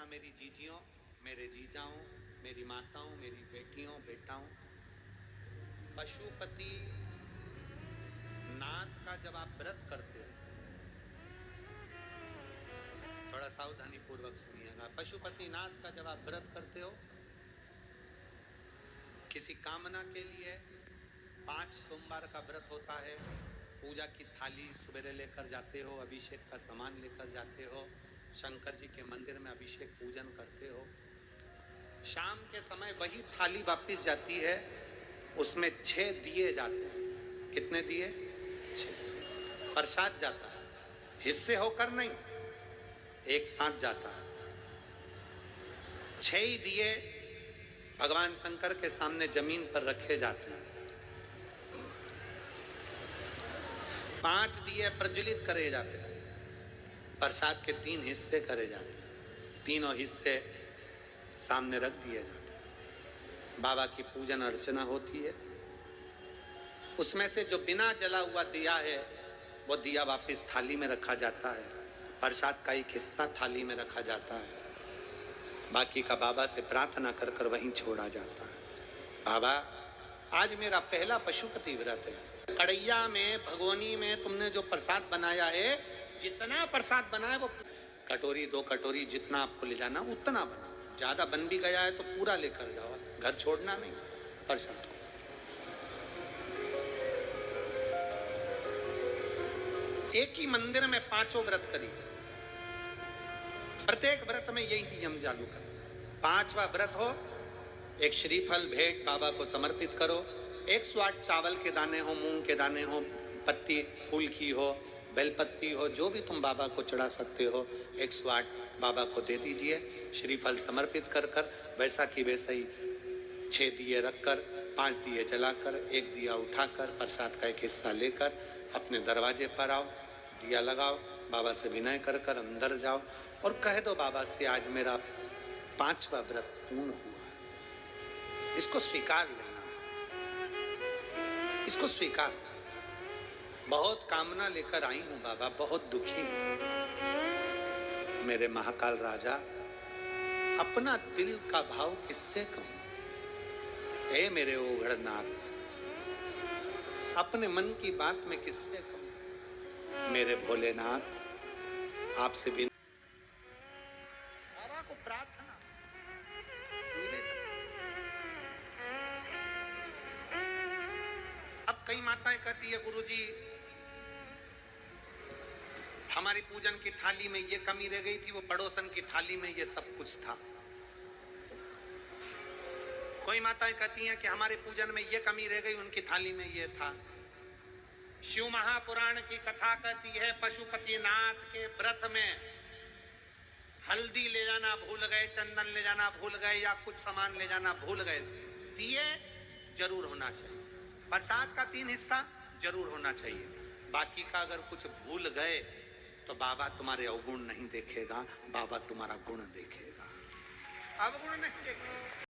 मेरी जीजियों, मेरे जीजाओं, मेरी माताओं, मेरी बेटियों, बेटाओं, पशुपति नाथ का जब आप व्रत करते हो, थोड़ा सावधानी पूर्वक सुनिएगा। पशुपति नाथ का जब आप व्रत करते हो, किसी कामना के लिए 5 सोमवार का व्रत होता है, पूजा की थाली सवेरे लेकर जाते हो, अभिषेक का सामान लेकर जाते हो, शंकर जी के मंदिर में अभिषेक पूजन करते हो। शाम के समय वही थाली वापस जाती है, उसमें 6 दिए जाते हैं। कितने दिए? 6। प्रसाद जाता है, हिस्से होकर नहीं, एक साथ जाता है। 6 ही दिए भगवान शंकर के सामने जमीन पर रखे जाते हैं। 5 दिए प्रज्वलित करे जाते हैं। प्रसाद के 3 हिस्से करे जाते हैं। तीनों हिस्से सामने रख दिए जाते हैं। बाबा की पूजन अर्चना होती है। उसमें से जो बिना जला हुआ दिया है, वो दिया वापस थाली में रखा जाता है। प्रसाद का एक हिस्सा थाली में रखा जाता है, बाकी का बाबा से प्रार्थना कर कर वहीं छोड़ा जाता है। बाबा, आज मेरा पहला पशुपति व्रत है। कड़ैया में, भगोनी में तुमने जो प्रसाद बनाया है, जितना प्रसाद बना है वो कटोरी 2 कटोरी जितना आपको ले जाना उतना बनाओ। ज्यादा बन भी गया है तो पूरा लेकर जाओ, घर छोड़ना नहीं प्रसाद को। एक ही मंदिर में 5 व्रत करिए। प्रत्येक व्रत में यही नियम चालू करो। 5वां व्रत हो, एक श्रीफल भेंट बाबा को समर्पित करो। 108 चावल के दाने हो, मूंग के दाने हो, पत्ती फूल की हो, बेलपत्ती हो, जो भी तुम बाबा को चढ़ा सकते हो, 108 बाबा को दे दीजिए। श्रीफल समर्पित कर कर वैसा की वैसा ही 6 दिए रखकर, 5 दिए जलाकर, 1 दिया उठाकर, प्रसाद का एक हिस्सा लेकर अपने दरवाजे पर आओ, दिया लगाओ, बाबा से विनय कर कर अंदर जाओ और कह दो बाबा से, आज मेरा 5वां व्रत पूर्ण हुआ। इसको स्वीकार लेना, इसको स्वीकार। बहुत कामना लेकर आई हूं बाबा, बहुत दुखी हूं। मेरे महाकाल राजा, अपना दिल का भाव किससे कहूं? हे मेरे ओघड़नाथ, अपने मन की बात में किससे कहूं? मेरे भोलेनाथ, आपसे भी बाबा को प्रार्थना निवेदन। अब कई माताएं कहती है, गुरुजी हमारी पूजन की थाली में ये कमी रह गई थी, वो पड़ोसन की थाली में ये सब कुछ था। कोई माताएं कहती हैं कि हमारे पूजन में ये कमी रह गई, उनकी थाली में ये था। शिव महापुराण की कथा कहती है, पशुपति नाथ के व्रत में हल्दी ले जाना भूल गए, चंदन ले जाना भूल गए, या कुछ सामान ले जाना भूल गए, दिए जरूर होना चाहिए। प्रसाद का 3 हिस्सा जरूर होना चाहिए। बाकी का अगर कुछ भूल गए तो बाबा तुम्हारे अवगुण नहीं देखेगा, बाबा तुम्हारा गुण देखेगा, अवगुण नहीं देखेगा।